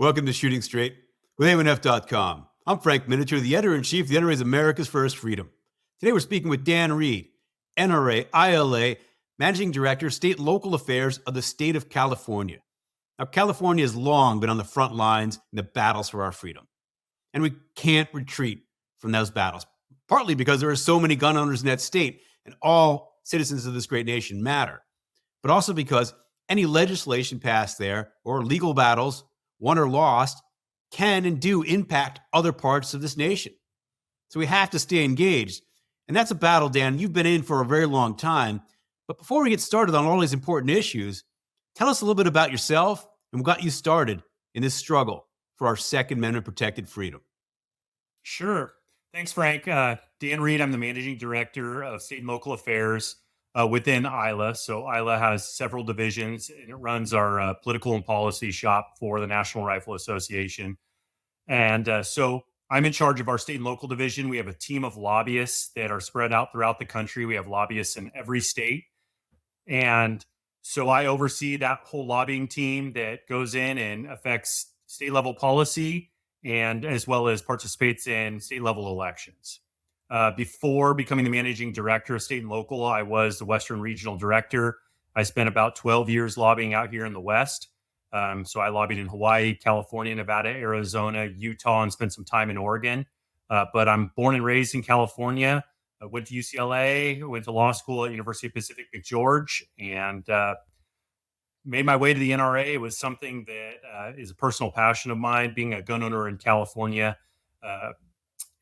Welcome to Shooting Straight with AMNF.com. I'm Frank Miniature, the editor-in-chief of the NRA's America's First Freedom. Today we're speaking with Dan Reid, NRA-ILA, Managing Director, State and Local Affairs of the state of California. Now, California has long been on the front lines in the battles for our freedom. And we can't retreat from those battles, partly because there are so many gun owners in that state and all citizens of this great nation matter, but also because any legislation passed there or legal battles won or lost, can and do impact other parts of this nation. So we have to stay engaged. And that's a battle, Dan, you've been in for a very long time. But before we get started on all these important issues, tell us a little bit about yourself and what got you started in this struggle for our Second Amendment protected freedom. Sure. Thanks, Frank. Dan Reid, I'm the Managing Director of State and Local Affairs within ILA. So ILA has several divisions, and it runs our political and policy shop for the National Rifle Association. And so I'm in charge of our state and local division. We have a team of lobbyists that are spread out throughout the country. We have lobbyists in every state. And so I oversee that whole lobbying team that goes in and affects state level policy and as well as participates in state level elections. Before becoming the managing director of state and local, I was the Western Regional Director. I spent about 12 years lobbying out here in the West. So I lobbied in Hawaii, California, Nevada, Arizona, Utah, and spent some time in Oregon. But I'm born and raised in California. I went to UCLA, went to law school at University of Pacific McGeorge, and made my way to the NRA. It was something that is a personal passion of mine, being a gun owner in California.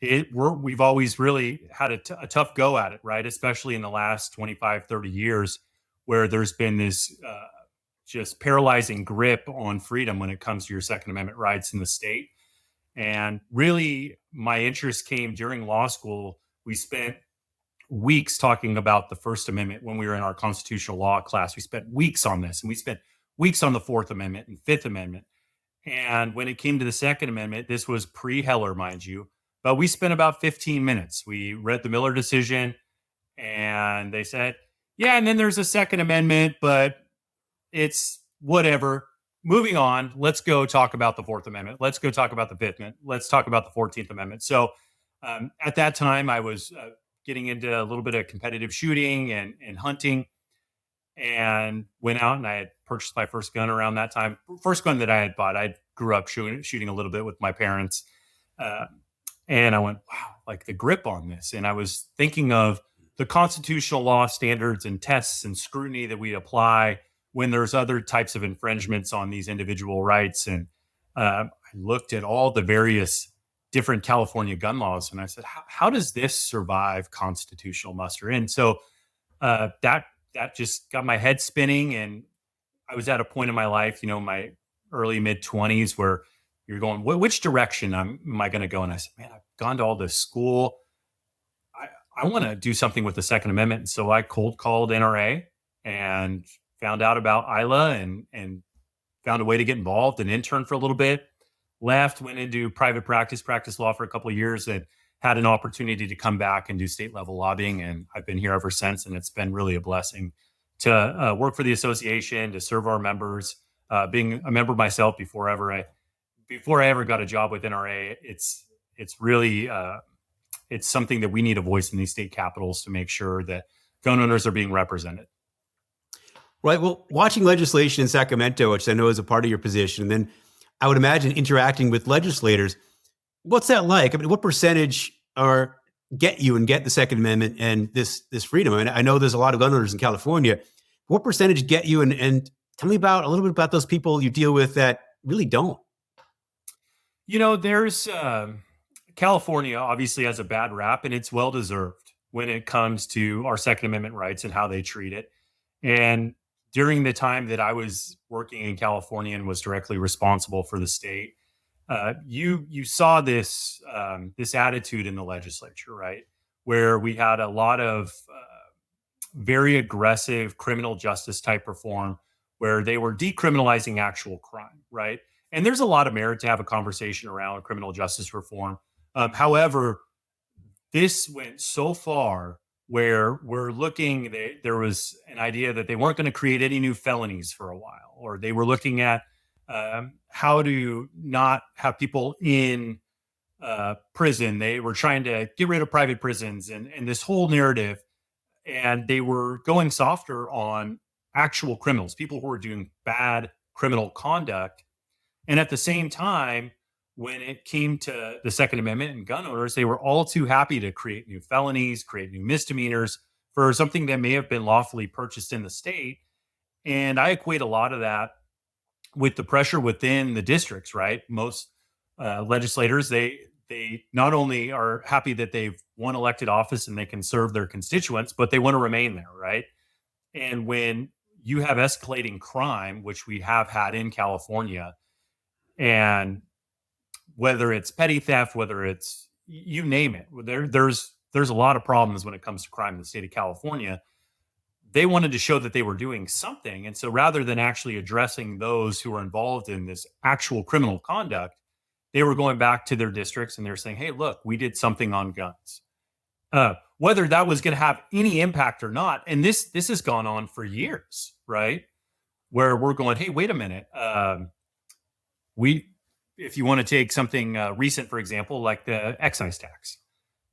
We've always really had a tough go at it, right? Especially in the last 25, 30 years, where there's been this just paralyzing grip on freedom when it comes to your Second Amendment rights in the state. And really, my interest came during law school. We spent weeks talking about the First Amendment when we were in our constitutional law class. We spent weeks on this, and we spent weeks on the Fourth Amendment and Fifth Amendment. And when it came to the Second Amendment, this was pre-Heller, mind you, but we spent about 15 minutes. We read the Miller decision, and they said, yeah, and then there's a Second Amendment, but it's whatever. Moving on, let's go talk about the Fourth Amendment. Let's go talk about the Fifth Amendment. Let's talk about the 14th Amendment. So at that time, I was getting into a little bit of competitive shooting and hunting, and went out and I had purchased my first gun around that time. First gun that I had bought. I grew up shooting a little bit with my parents. And I went, wow, like the grip on this. And I was thinking of the constitutional law standards and tests and scrutiny that we apply when there's other types of infringements on these individual rights. And I looked at all the various different California gun laws, and I said, how does this survive constitutional muster? And so that just got my head spinning. And I was at a point in my life, my early mid-20s, where you're going, which direction am I going to go? And I said, man, I've gone to all this school. I want to do something with the Second Amendment. And so I cold called NRA and found out about ILA and found a way to get involved and interned for a little bit. Left, went into private practice law for a couple of years, and had an opportunity to come back and do state level lobbying. And I've been here ever since. And it's been really a blessing to work for the association, to serve our members. Being a member myself before I ever got a job with NRA, it's really it's something that we need a voice in these state capitals to make sure that gun owners are being represented. Right. Well, watching legislation in Sacramento, which I know is a part of your position, and then I would imagine interacting with legislators, what's that like? I mean, what percentage get the Second Amendment and this freedom? I mean, I know there's a lot of gun owners in California. What percentage get you? And tell me a little bit about those people you deal with that really don't. There's California obviously has a bad rap, and it's well-deserved when it comes to our Second Amendment rights and how they treat it. And during the time that I was working in California and was directly responsible for the state, you saw this attitude in the legislature, right? Where we had a lot of very aggressive criminal justice type reform, where they were decriminalizing actual crime, right? And there's a lot of merit to have a conversation around criminal justice reform. However, this went so far where there was an idea that they weren't going to create any new felonies for a while, or they were looking at how to not have people in prison. They were trying to get rid of private prisons and this whole narrative. And they were going softer on actual criminals, people who were doing bad criminal conduct. And at the same time, when it came to the Second Amendment and gun owners, they were all too happy to create new felonies, create new misdemeanors for something that may have been lawfully purchased in the state. And I equate a lot of that with the pressure within the districts, right? Most legislators, they not only are happy that they've won elected office and they can serve their constituents, but they want to remain there, right? And when you have escalating crime, which we have had in California, and whether it's petty theft, whether it's you name it, there's a lot of problems when it comes to crime in the state of California. They wanted to show that they were doing something. And so rather than actually addressing those who are involved in this actual criminal conduct, they were going back to their districts and they're saying, hey, look, we did something on guns. Whether that was going to have any impact or not. And this has gone on for years, right? Where we're going, hey, wait a minute. If you want to take something recent, for example, like the excise tax,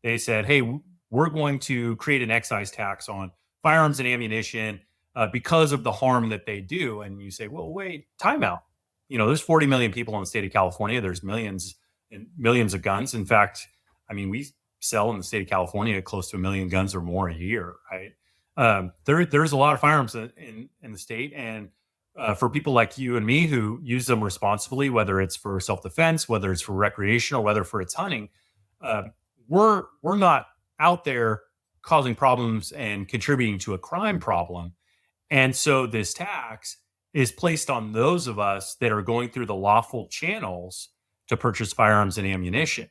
they said, hey, we're going to create an excise tax on firearms and ammunition because of the harm that they do. And you say, well, wait, time out. There's 40 million people in the state of California. There's millions and millions of guns. In fact, I mean, we sell in the state of California close to 1 million guns or more a year, right? There's a lot of firearms in the state. And for people like you and me who use them responsibly, whether it's for self-defense, whether it's for recreational, whether for its hunting, we're not out there causing problems and contributing to a crime problem. And so this tax is placed on those of us that are going through the lawful channels to purchase firearms and ammunition.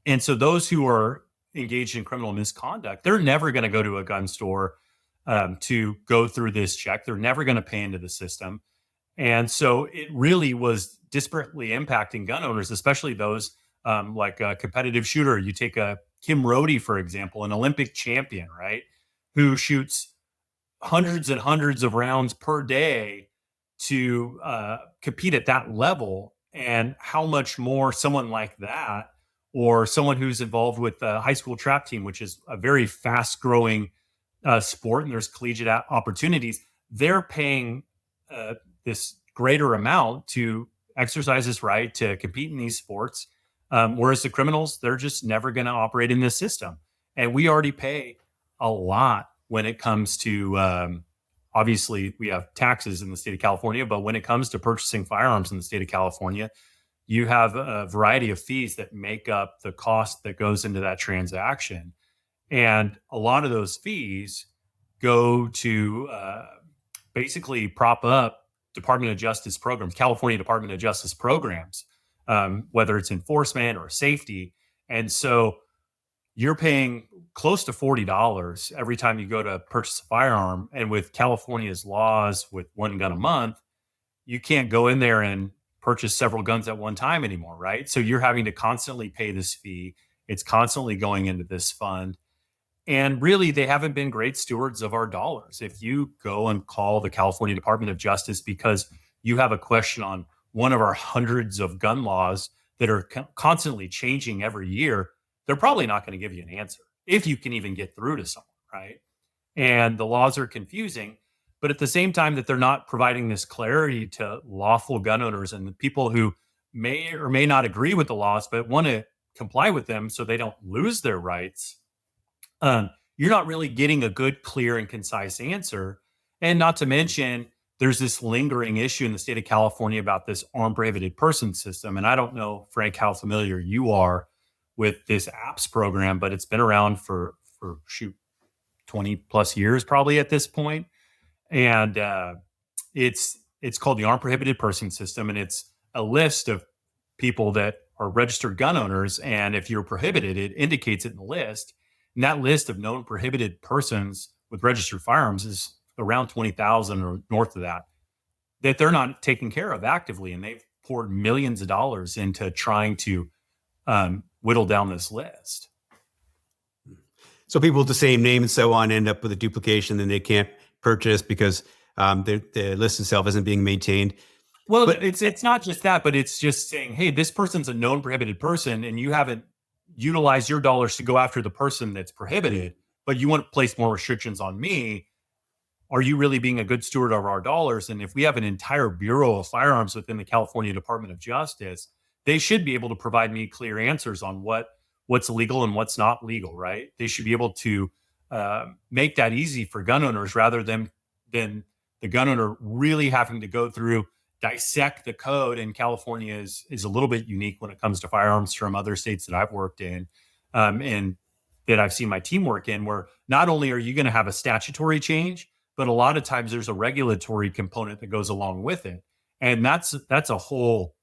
And so those who are engaged in criminal misconduct, they're never going to go to a gun store to go through this check. They're never going to pay into the system. And so it really was disparately impacting gun owners, especially those like a competitive shooter. You take a Kim Rhodey, for example, an Olympic champion, right, who shoots hundreds and hundreds of rounds per day to compete at that level, and how much more someone like that, or someone who's involved with the high school trap team, which is a very fast growing sport, and there's collegiate opportunities, they're paying this greater amount to exercise this right to compete in these sports. Whereas the criminals, they're just never going to operate in this system. And we already pay a lot when it comes to, obviously, we have taxes in the state of California, but when it comes to purchasing firearms in the state of California, you have a variety of fees that make up the cost that goes into that transaction. And a lot of those fees go to basically prop up Department of Justice programs, California Department of Justice programs, whether it's enforcement or safety. And so you're paying close to $40 every time you go to purchase a firearm. And with California's laws with one gun a month, you can't go in there and purchase several guns at one time anymore, right? So you're having to constantly pay this fee. It's constantly going into this fund. And really, they haven't been great stewards of our dollars. If you go and call the California Department of Justice because you have a question on one of our hundreds of gun laws that are constantly changing every year, they're probably not going to give you an answer if you can even get through to someone, right? And the laws are confusing, but at the same time that they're not providing this clarity to lawful gun owners and the people who may or may not agree with the laws, but want to comply with them so they don't lose their rights, you're not really getting a good, clear, and concise answer. And not to mention, there's this lingering issue in the state of California about this armed prohibited person system. And I don't know, Frank, how familiar you are with this APPS program, but it's been around for 20 plus years probably at this point. And it's called the Armed Prohibited Person System, and it's a list of people that are registered gun owners. And if you're prohibited, it indicates it in the list. And that list of known prohibited persons with registered firearms is around 20,000 or north of that they're not taking care of actively. And they've poured millions of dollars into trying to whittle down this list. So people with the same name and so on end up with a duplication, and they can't purchase because the list itself isn't being maintained. Well, But it's not just that, but it's just saying, hey, this person's a known prohibited person, and you haven't utilized your dollars to go after the person that's prohibited, but you want to place more restrictions on me. Are you really being a good steward of our dollars? And if we have an entire bureau of firearms within the California Department of Justice, they should be able to provide me clear answers on what's legal and what's not legal, right? They should be able to make that easy for gun owners rather than the gun owner really having to go through, dissect the code. And California is a little bit unique when it comes to firearms from other states that I've worked in, and that I've seen my team work in, where not only are you going to have a statutory change, but a lot of times there's a regulatory component that goes along with it. And that's a whole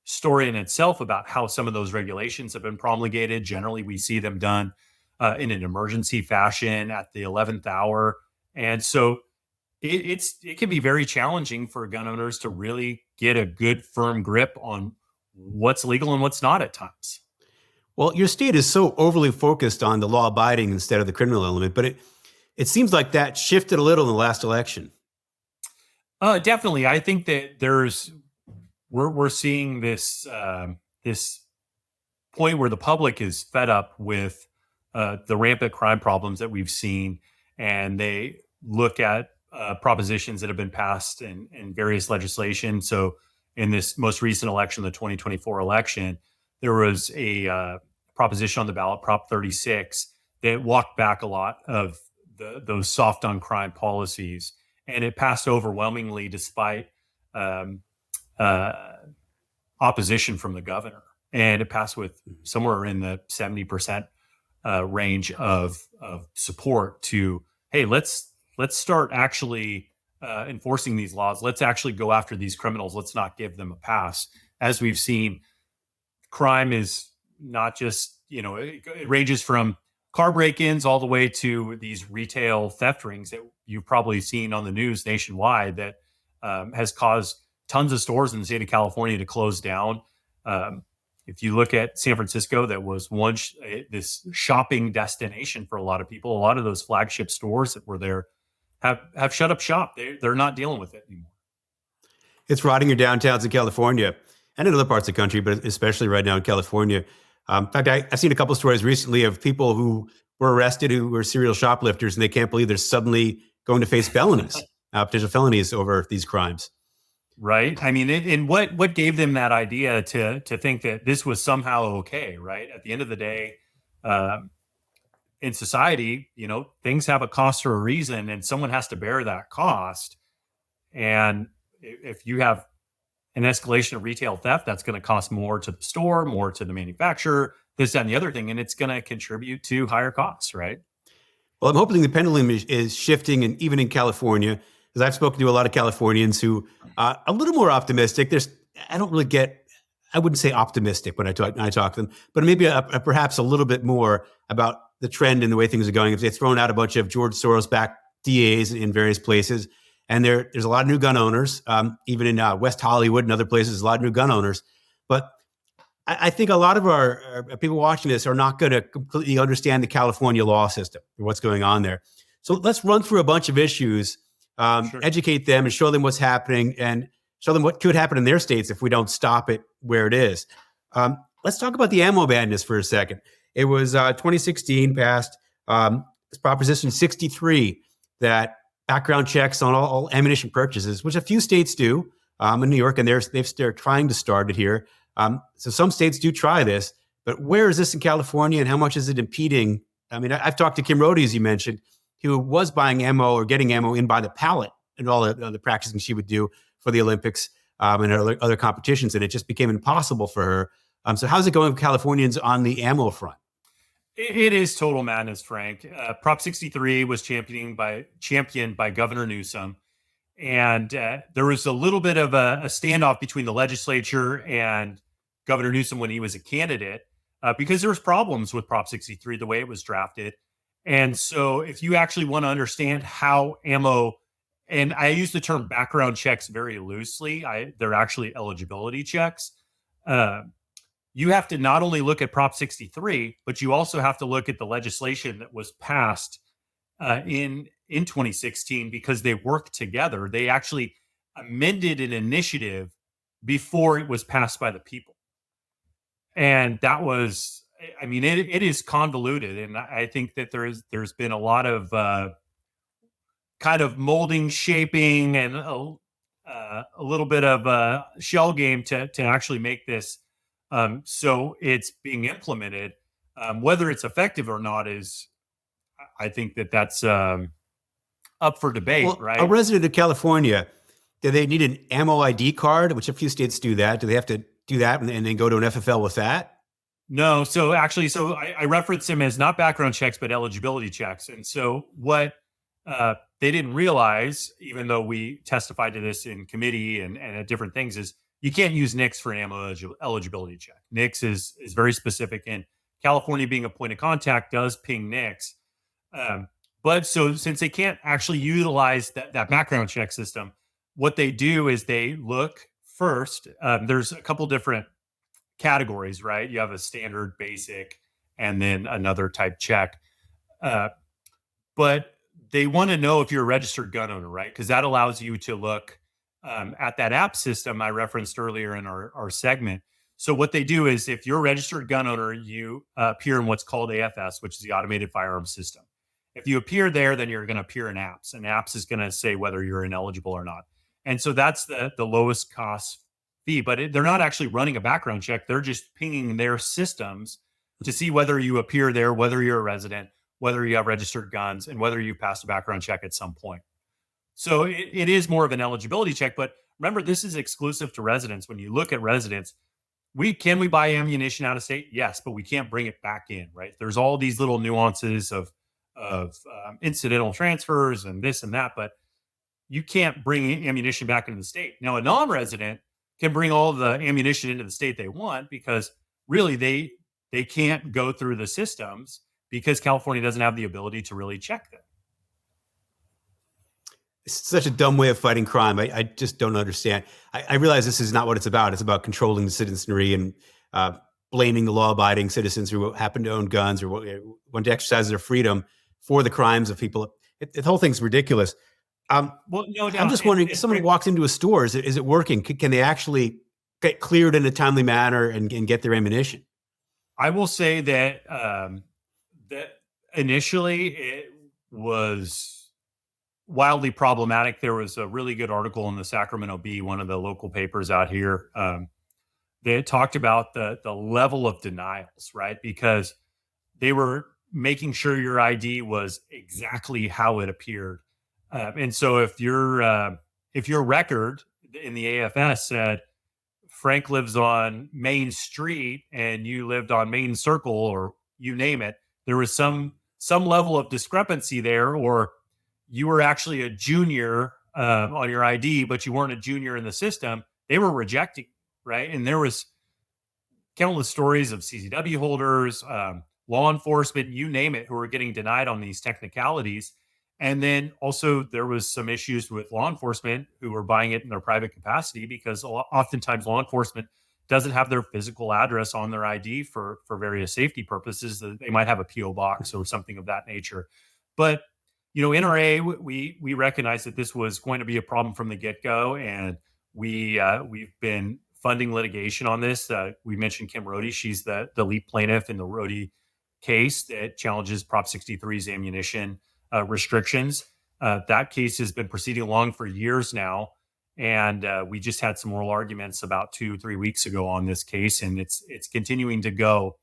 story in itself about how some of those regulations have been promulgated. Generally, we see them done in an emergency fashion at the 11th hour. And so it can be very challenging for gun owners to really get a good firm grip on what's legal and what's not at times. well, your state is so overly focused on the law abiding instead of the criminal element, but it seems like that shifted a little in the last election. Definitely. I think that we're seeing this this point where the public is fed up with the rampant crime problems that we've seen, and they look at propositions that have been passed in various legislation. So in this most recent election, the 2024 election, there was a proposition on the ballot, Prop 36, that walked back a lot of those soft on crime policies, and it passed overwhelmingly despite opposition from the governor. And it passed with somewhere in the 70% range of support to, hey, let's start actually enforcing these laws. Let's actually go after these criminals. Let's not give them a pass. As we've seen, crime is not just, it ranges from car break-ins all the way to these retail theft rings that you've probably seen on the news nationwide that has caused tons of stores in the state of California to close down. If you look at San Francisco, that was once this shopping destination for a lot of people. A lot of those flagship stores that were there have shut up shop. They're not dealing with it anymore. It's rotting your downtowns in California and in other parts of the country, but especially right now in California. In fact, I've seen a couple of stories recently of people who were arrested who were serial shoplifters, and they can't believe they're suddenly going to face felonies, potential felonies over these crimes. Right. I mean, and what gave them that idea to think that this was somehow okay, right? At the end of the day, in society, things have a cost for a reason, and someone has to bear that cost. And if you have an escalation of retail theft, that's going to cost more to the store, more to the manufacturer, this, that, and the other thing, and it's going to contribute to higher costs, right? Well, I'm hoping the pendulum is shifting, and even in California, because I've spoken to a lot of Californians who are a little more optimistic. I wouldn't say optimistic when I talk to them, but maybe perhaps a little bit more about the trend and the way things are going. If they've thrown out a bunch of George Soros-backed DAs in various places, and there's a lot of new gun owners, even in West Hollywood and other places, there's a lot of new gun owners. But I think a lot of our people watching this are not going to completely understand the California law system and what's going on there. So let's run through a bunch of issues, Sure. educate them and show them what's happening and show them what could happen in their states if we don't stop it where it is. Let's talk about the ammo madness for a second. It was 2016 passed this Proposition 63 that background checks on all ammunition purchases, which a few states do in New York, and they're trying to start it here. So some states do try this, but where is this in California, and how much is it impeding? I mean, I've talked to Kim Rody, as you mentioned, who was buying ammo or getting ammo in by the pallet and all the practicing she would do for the Olympics and other competitions, and it just became impossible for her. So how's it going with Californians on the ammo front? It is total madness, Frank. Prop 63 was championed by Governor Newsom. And there was a little bit of a standoff between the legislature and Governor Newsom when he was a candidate because there was problems with Prop 63, the way it was drafted. And so if you actually want to understand how ammo, and I use the term background checks very loosely, they're actually eligibility checks. You have to not only look at Prop 63, but you also have to look at the legislation that was passed in 2016 because they worked together. They actually amended an initiative before it was passed by the people. And that was, I mean, it is convoluted. And I think that there's been a lot of kind of molding, shaping, and a little bit of a shell game to actually make this so it's being implemented. Whether it's effective or not is, I think that's up for debate, Well, right? a resident of California, do they need an ammo ID card, which a few states do that? Do they have to do that and then go to an FFL with that? No. So actually, I reference them as not background checks, but eligibility checks. And so what they didn't realize, even though we testified to this in committee and at different things, is you can't use NICS for an ammo eligibility check. NICS is very specific, and California, being a point of contact, does ping NICS. But so since they can't actually utilize that background check system, what they do is they look first. There's a couple different categories, right? You have a standard, basic, and then another type check. But they want to know if you're a registered gun owner, right? Because that allows you to look at that app system I referenced earlier in our segment. So what they do is, if you're a registered gun owner, you appear in what's called AFS, which is the Automated Firearms System. If you appear there, then you're going to appear in apps, and apps is going to say whether you're ineligible or not. And so that's the lowest cost fee, but they're not actually running a background check. They're just pinging their systems to see whether you appear there, whether you're a resident, whether you have registered guns, and whether you passed a background check at some point. So it is more of an eligibility check, but remember, this is exclusive to residents. When you look at residents, can we buy ammunition out of state? Yes, but we can't bring it back in, right? There's all these little nuances of incidental transfers and this and that, but you can't bring ammunition back into the state. Now, a non-resident can bring all the ammunition into the state they want, because really they can't go through the systems because California doesn't have the ability to really check them. It's such a dumb way of fighting crime. I just don't understand. I realize this is not what it's about. It's about controlling the citizenry and blaming the law-abiding citizens who happen to own guns or want to exercise their freedom for the crimes of people. The whole thing's ridiculous. Well, no doubt. I'm just wondering, if someone walks into a store, is it working? Can they actually get cleared in a timely manner and get their ammunition? I will say that that initially it was wildly problematic. There was a really good article in the Sacramento Bee, one of the local papers out here. They talked about the level of denials, right? Because they were making sure your ID was exactly how it appeared. And so if your record in the AFS said Frank lives on Main Street and you lived on Main Circle, or you name it, there was some level of discrepancy there, or you were actually a junior on your ID, but you weren't a junior in the system, they were rejecting, right? And there was countless stories of CCW holders, law enforcement, you name it, who were getting denied on these technicalities. And then also there was some issues with law enforcement who were buying it in their private capacity, because oftentimes law enforcement doesn't have their physical address on their ID for various safety purposes. They might have a PO box or something of that nature. But, NRA, we recognize that this was going to be a problem from the get-go, and we've been funding litigation on this. We mentioned Kim Rohde. She's the lead plaintiff in the Rohde case that challenges Prop 63's ammunition restrictions. That case has been proceeding along for years now, and we just had some oral arguments about 2-3 weeks ago on this case, and it's continuing to go.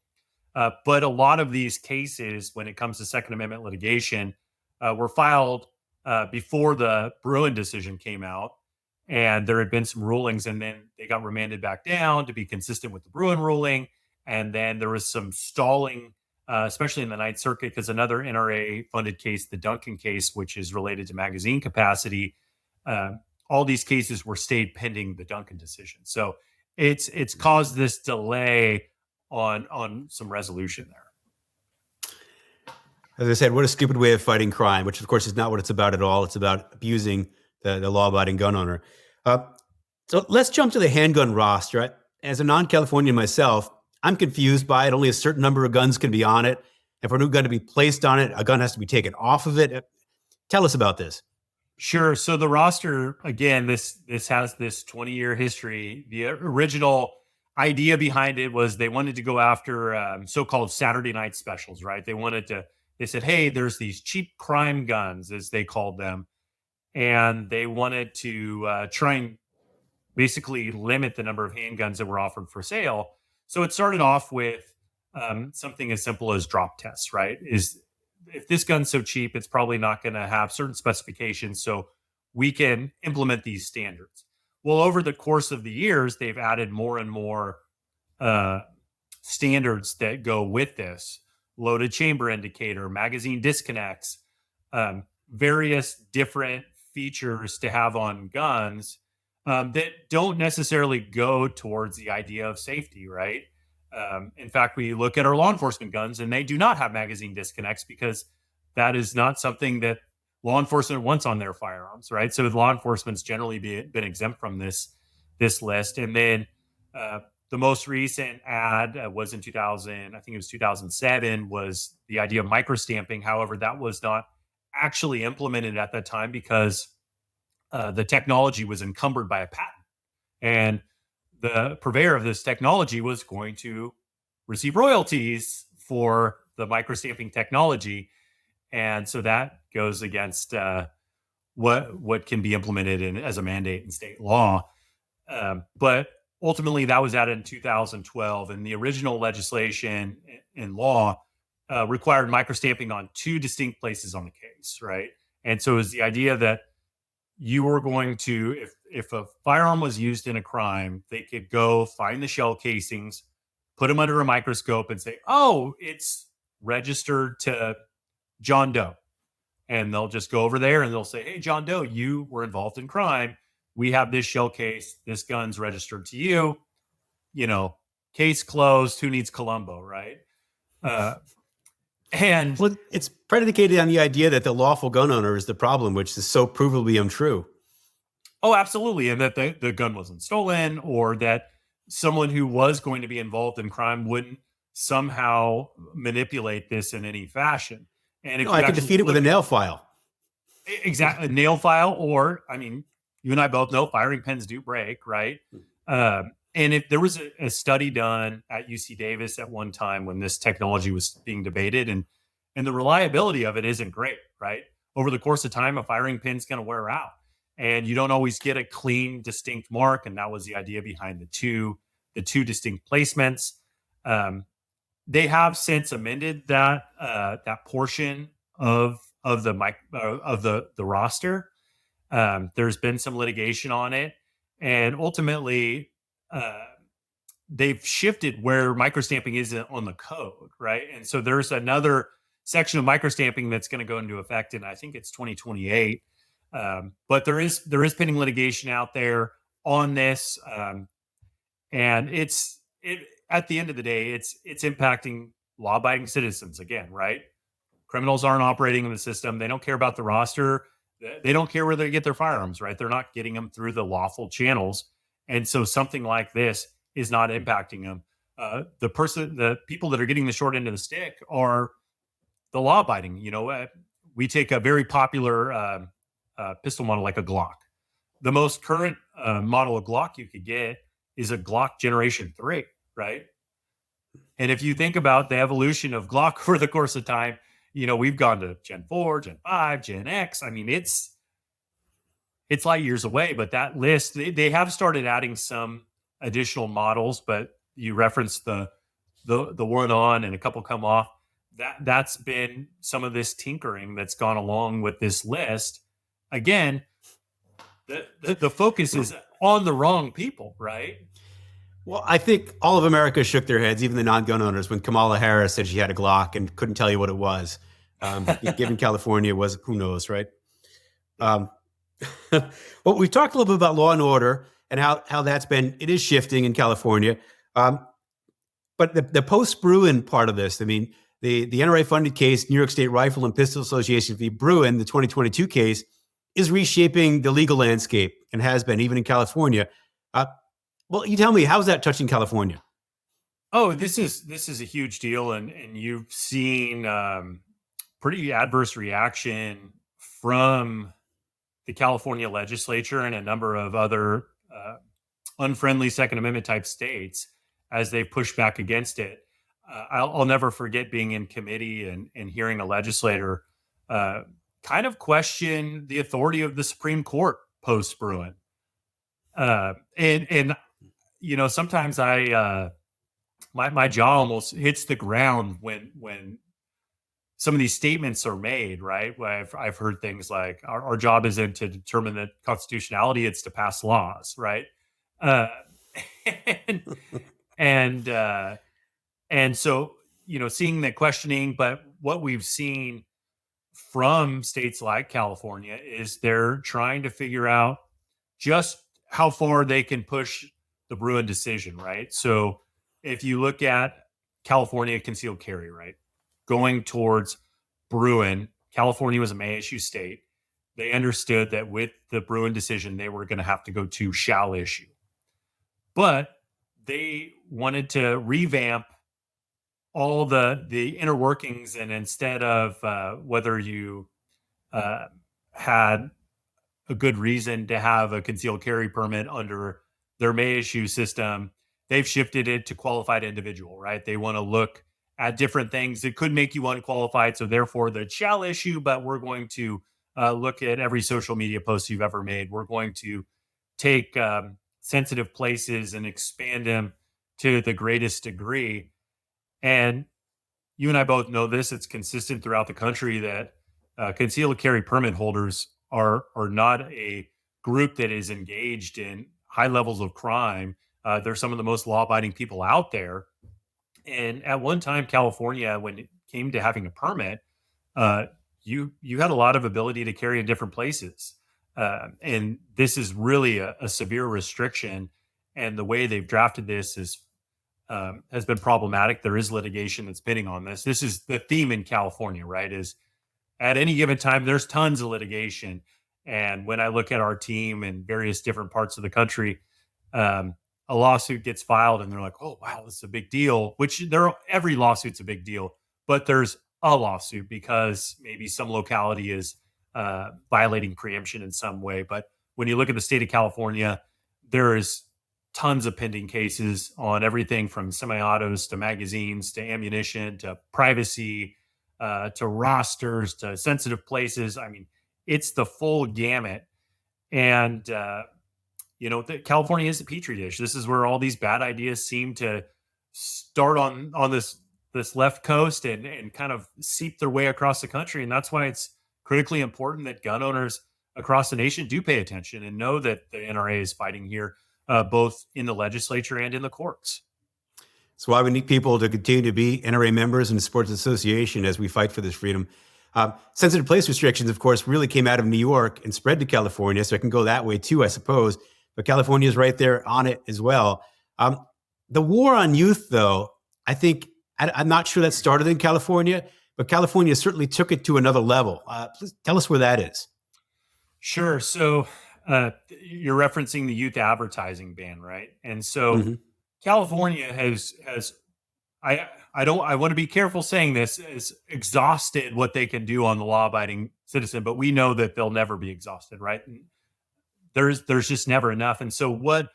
But a lot of these cases, when it comes to Second Amendment litigation, were filed before the Bruin decision came out, and there had been some rulings, and then they got remanded back down to be consistent with the Bruin ruling, and then there was some stalling, especially in the Ninth Circuit, because another NRA-funded case, the Duncan case, which is related to magazine capacity, all these cases were stayed pending the Duncan decision. So it's caused this delay on some resolution there. As I said, what a stupid way of fighting crime, which of course is not what it's about at all. It's about abusing the law-abiding gun owner. So let's jump to the handgun roster. As a non-Californian myself, I'm confused by it. Only a certain number of guns can be on it. And for a new gun to be placed on it, a gun has to be taken off of it. Tell us about this. Sure. So the roster, again, this has this 20-year history. The original idea behind it was they wanted to go after so-called Saturday night specials, right? They said, hey, there's these cheap crime guns, as they called them, and they wanted to try and basically limit the number of handguns that were offered for sale. So it started off with something as simple as drop tests, right? Is if this gun's so cheap, it's probably not going to have certain specifications. So we can implement these standards. Well, over the course of the years, they've added more and more uh, standards that go with this: loaded chamber indicator, magazine disconnects, various different features to have on guns that don't necessarily go towards the idea of safety, right? In fact, we look at our law enforcement guns and they do not have magazine disconnects because that is not something that law enforcement wants on their firearms, right? So law enforcement's generally been exempt from this list. And then the most recent ad was in 2000, I think it was 2007, was the idea of microstamping. However, that was not actually implemented at that time because the technology was encumbered by a patent. And the purveyor of this technology was going to receive royalties for the microstamping technology. And so that goes against what can be implemented as a mandate in state law. But ultimately, that was added in 2012, and the original legislation in law required microstamping on two distinct places on the case, right? And so it was the idea that you were going to, if a firearm was used in a crime, they could go find the shell casings, put them under a microscope, and say, "Oh, it's registered to John Doe." And they'll just go over there and they'll say, "Hey, John Doe, you were involved in crime. We have this shell case. This gun's registered to you. You know, case closed. Who needs Columbo, right?" Uh, and Well, it's predicated on the idea that the lawful gun owner is the problem, which is so provably untrue. oh, absolutely. And that the gun wasn't stolen, or that someone who was going to be involved in crime wouldn't somehow manipulate this in any fashion. And No, if I you could actually defeat it with look a nail file. exactly nail file, or I mean, you and I both know firing pins do break, right? And if there was a study done at UC Davis at one time when this technology was being debated, and the reliability of it isn't great, right? Over the course of time, a firing pin's going to wear out, and you don't always get a clean, distinct mark. And that was the idea behind the two distinct placements. Um, they have since amended that portion of the mic of the roster. There's been some litigation on it, and ultimately, uh, they've shifted where microstamping is on the code, right? And so there's another section of microstamping that's going to go into effect in, I think it's 2028. But there is pending litigation out there on this, and it at the end of the day, it's impacting law-abiding citizens again, right? Criminals aren't operating in the system. They don't care about the roster. They don't care where they get their firearms, right? They're not getting them through the lawful channels. And so something like this is not impacting them. The people that are getting the short end of the stick are the law abiding. We take a very popular pistol model like a Glock. The most current model of Glock you could get is a Glock Generation 3, right? And if you think about the evolution of Glock over the course of time, we've gone to Gen 4, Gen 5, Gen X. I mean, it's light years away, but that list, they have started adding some additional models, but you referenced the one on and a couple come off. That's been some of this tinkering that's gone along with this list. Again, the focus is on the wrong people, right? Well, I think all of America shook their heads, even the non-gun owners, when Kamala Harris said she had a Glock and couldn't tell you what it was. Given California was, who knows, right? Well, we've talked a little bit about law and order and how it is shifting in California. But the post-Bruin part of this, I mean, the NRA-funded case, New York State Rifle and Pistol Association v. Bruin, the 2022 case, is reshaping the legal landscape and has been, even in California. Well, you tell me, how's that touching California? Oh, this is a huge deal, and you've seen pretty adverse reaction from the California legislature and a number of other unfriendly Second Amendment type states as they push back against it. I'll never forget being in committee and hearing a legislator kind of question the authority of the Supreme Court post-Bruin. And sometimes my jaw almost hits the ground when some of these statements are made, right? Where I've heard things like our job isn't to determine the constitutionality, it's to pass laws, right? Uh, and and so, seeing that questioning, but what we've seen from states like California is they're trying to figure out just how far they can push the Bruin decision, right? So if you look at California concealed carry, right, going towards Bruin, California was a may issue state. They understood that with the Bruin decision, they were going to have to go to shall issue. But they wanted to revamp all the inner workings, and instead of whether you had a good reason to have a concealed carry permit under their may issue system, they've shifted it to qualified individual, right? They want to look at different things that could make you unqualified. So therefore the shall issue, but we're going to look at every social media post you've ever made. We're going to take sensitive places and expand them to the greatest degree. And you and I both know this, it's consistent throughout the country that concealed carry permit holders are not a group that is engaged in high levels of crime. They're some of the most law-abiding people out there. And at one time, California, when it came to having a permit, you had a lot of ability to carry in different places. And this is really a severe restriction. And the way they've drafted this has been problematic. There is litigation that's bidding on this. This is the theme in California, right? Is at any given time, there's tons of litigation. And when I look at our team in various different parts of the country, a lawsuit gets filed and they're like, oh, wow, this is a big deal, which every lawsuit's a big deal, but there's a lawsuit because maybe some locality is violating preemption in some way. But when you look at the state of California, there is tons of pending cases on everything from semi-autos to magazines to ammunition to privacy to rosters to sensitive places. I mean, it's the full gamut. And California is a petri dish. This is where all these bad ideas seem to start on this left coast and kind of seep their way across the country. And that's why it's critically important that gun owners across the nation do pay attention and know that the NRA is fighting here, both in the legislature and in the courts. That's why we need people to continue to be NRA members in the Sports Association as we fight for this freedom. Sensitive place restrictions, of course, really came out of New York and spread to California, so it can go that way too, I suppose. But California is right there on it as well. The war on youth, though, I think, I'm not sure that started in California, but California certainly took it to another level. Please tell us where that is. Sure. So you're referencing the youth advertising ban, right? And so California has I want to be careful saying this, has exhausted what they can do on the law-abiding citizen, but we know that they'll never be exhausted, right? And there's just never enough. And so what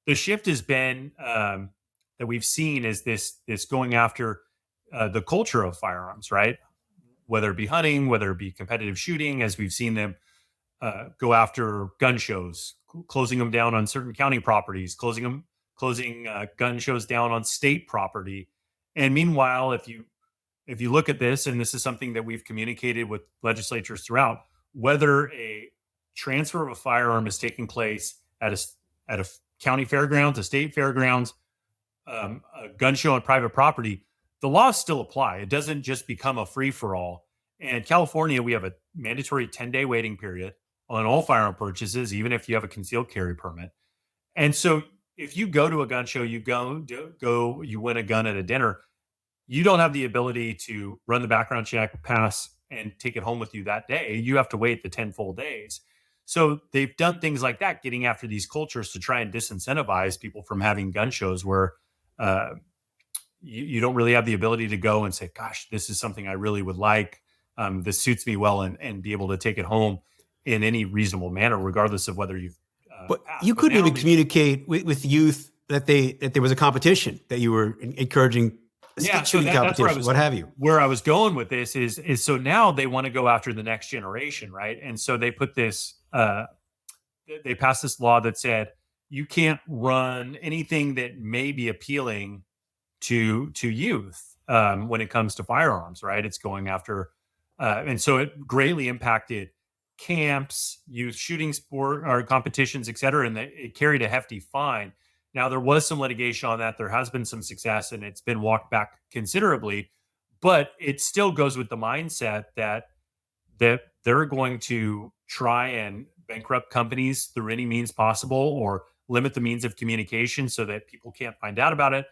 the shift has been that we've seen is this going after the culture of firearms, right? Whether it be hunting, whether it be competitive shooting, as we've seen them go after gun shows, closing them down on certain county properties, closing gun shows down on state property. And meanwhile, if you look at this, and this is something that we've communicated with legislatures throughout, whether a transfer of a firearm is taking place at a county fairgrounds, a state fairgrounds, a gun show on private property, the laws still apply. It doesn't just become a free-for-all. And in California, we have a mandatory 10-day waiting period on all firearm purchases, even if you have a concealed carry permit. And so if you go to a gun show, you win a gun at a dinner, you don't have the ability to run the background check, pass, and take it home with you that day. You have to wait the 10 full days. So they've done things like that, getting after these cultures to try and disincentivize people from having gun shows where you don't really have the ability to go and say, gosh, this is something I really would like. This suits me well, and be able to take it home in any reasonable manner, regardless of whether you've But passed. you But couldn't now even communicate with youth that there was a competition, that you were encouraging a yeah, skeet so shooting that's competition, what have you. where I was going with this is so now they want to go after the next generation, right? And so they put this they passed this law that said you can't run anything that may be appealing to youth when it comes to firearms, right? It's going after, and so it greatly impacted camps, youth shooting sport or competitions, et cetera, and it carried a hefty fine. Now there was some litigation on that. There has been some success, and it's been walked back considerably, but it still goes with the mindset that they're going to try and bankrupt companies through any means possible or limit the means of communication so that people can't find out about it.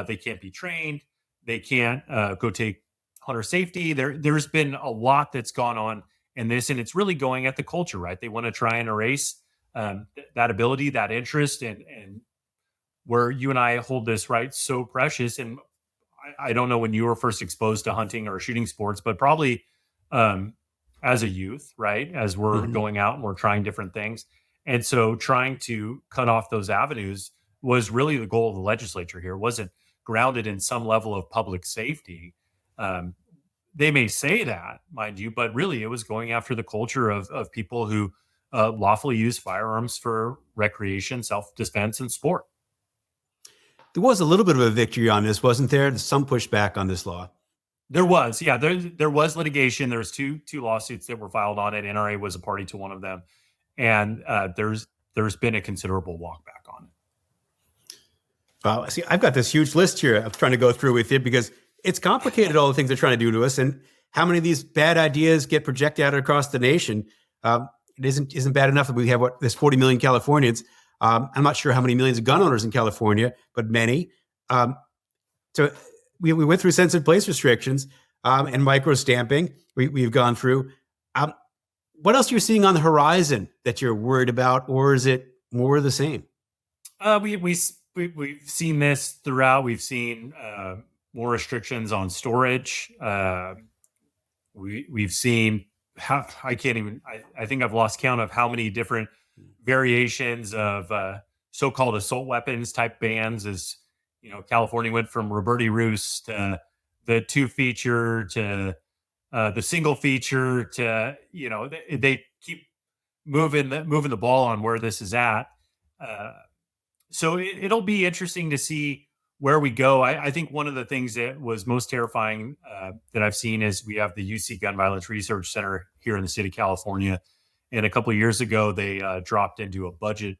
They can't be trained. They can't go take hunter safety. There's been a lot that's gone on in this, and it's really going at the culture, right? They want to try and erase that ability, that interest, and where you and I hold this right so precious. And I don't know when you were first exposed to hunting or shooting sports, but probably as a youth, right? As we're going out and we're trying different things. And so trying to cut off those avenues was really the goal of the legislature here. It wasn't grounded in some level of public safety. They may say that, mind you, but really it was going after the culture of people who lawfully use firearms for recreation, self-defense, and sport. There was a little bit of a victory on this, wasn't there? There's some pushback on this law. There was, yeah, there was litigation. There was two lawsuits that were filed on it. NRA was a party to one of them, and there's been a considerable walkback on it. Well, see, I've got this huge list here I'm trying to go through with you because it's complicated, all the things they're trying to do to us, and how many of these bad ideas get projected out across the nation. It isn't bad enough that we have there's 40 million Californians. I'm not sure how many millions of gun owners in California, but many. So we went through sensitive place restrictions and micro stamping. We've gone through. What else are you seeing on the horizon that you're worried about, or is it more of the same? We've seen this throughout. We've seen more restrictions on storage. We've seen how I think I've lost count of how many different variations of so-called assault weapons type bans. As you know, California went from Roberti Roost to the 2-feature to the single feature to, you know, they keep moving the ball on where this is at. So it'll be interesting to see where we go. I think one of the things that was most terrifying that I've seen is we have the UC Gun Violence Research Center here in the state of California. And a couple of years ago, they dropped into a budget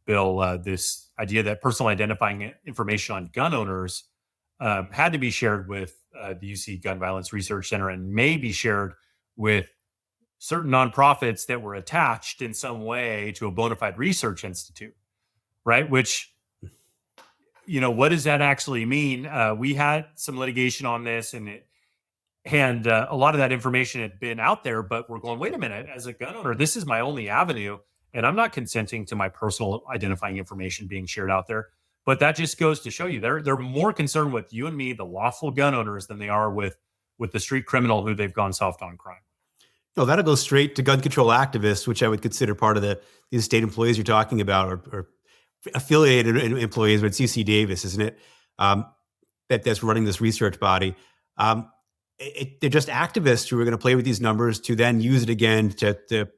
bill this idea that personal identifying information on gun owners had to be shared with the UC Gun Violence Research Center and may be shared with certain nonprofits that were attached in some way to a bona fide research institute, right? Which, you know, what does that actually mean? We had some litigation on this, and a lot of that information had been out there, but we're going, wait a minute, as a gun owner, this is my only avenue, and I'm not consenting to my personal identifying information being shared out there. But that just goes to show you they're more concerned with you and me, the lawful gun owners, than they are with the street criminal who they've gone soft on crime. No, that'll go straight to gun control activists, which I would consider part of these state employees you're talking about, or affiliated employees with CC Davis, isn't it? That's running this research body. They're just activists who are going to play with these numbers to then use it again to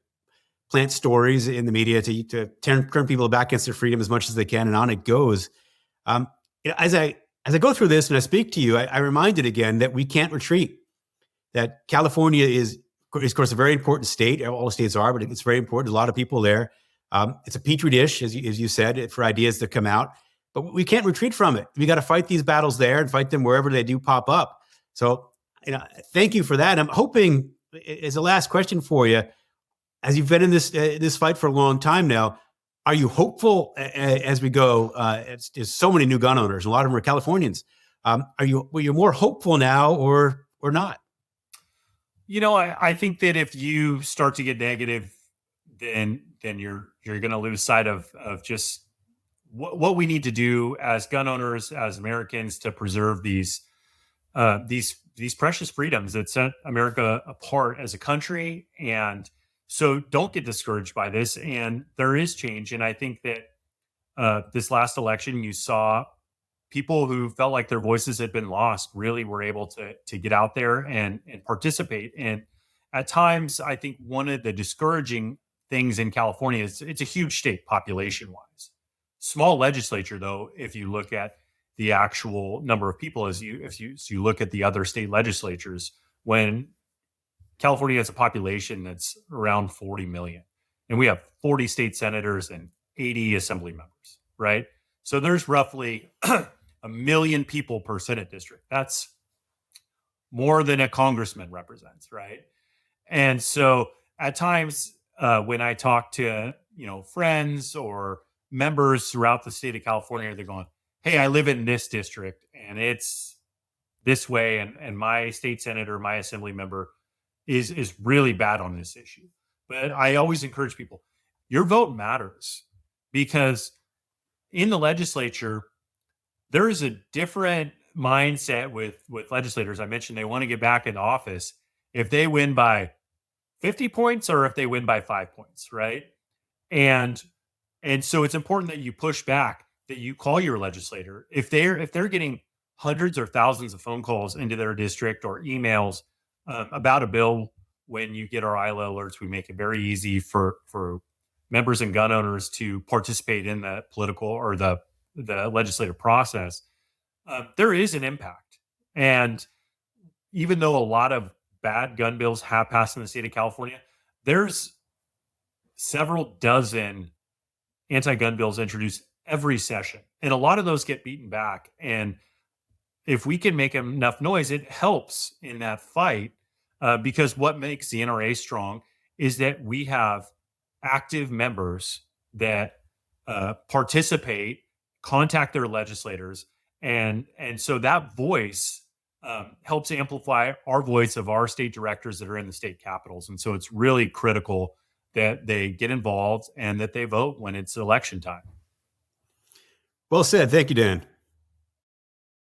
plant stories in the media to turn people back against their freedom as much as they can, and on it goes. As I go through this and I speak to you, I reminded again that we can't retreat. That California is of course a very important state. All states are, but it's very important. There's a lot of people there. It's a petri dish, as you said, for ideas to come out. But we can't retreat from it. We got to fight these battles there and fight them wherever they do pop up. So, thank you for that. I'm hoping, as a last question for you, as you've been in this fight for a long time now, are you hopeful as we go? There's so many new gun owners. A lot of them are Californians. Were you more hopeful now or not? You know, I think that if you start to get negative, then you're going to lose sight of just what we need to do as gun owners, as Americans, to preserve these precious freedoms that set America apart as a country, and So don't get discouraged by this. And there is change. And I think that this last election, you saw people who felt like their voices had been lost really were able to get out there and participate. And at times, I think one of the discouraging things in California is it's a huge state population wise. Small legislature, though, if you look at the actual number of people, if you look at the other state legislatures, when California has a population that's around 40 million, and we have 40 state senators and 80 assembly members, right? So there's roughly a million people per Senate district. That's more than a congressman represents, right? And so at times when I talk to, friends or members throughout the state of California, they're going, hey, I live in this district and it's this way. And my state senator, my assembly member is really bad on this issue. But I always encourage people, your vote matters, because in the legislature, there is a different mindset with legislators. I mentioned they want to get back into office if they win by 50 points or if they win by 5 points, right? And so it's important that you push back, that you call your legislator if they're getting hundreds or thousands of phone calls into their district or emails about a bill. When you get our ILA alerts, we make it very easy for members and gun owners to participate in the political or the legislative process. There is an impact. And even though a lot of bad gun bills have passed in the state of California, there's several dozen anti-gun bills introduced every session. And a lot of those get beaten back. And if we can make enough noise, it helps in that fight, because what makes the NRA strong is that we have active members that participate, contact their legislators, and so that voice helps amplify our voice of our state directors that are in the state capitals. And so it's really critical that they get involved and that they vote when it's election time. Well said. Thank you, Dan.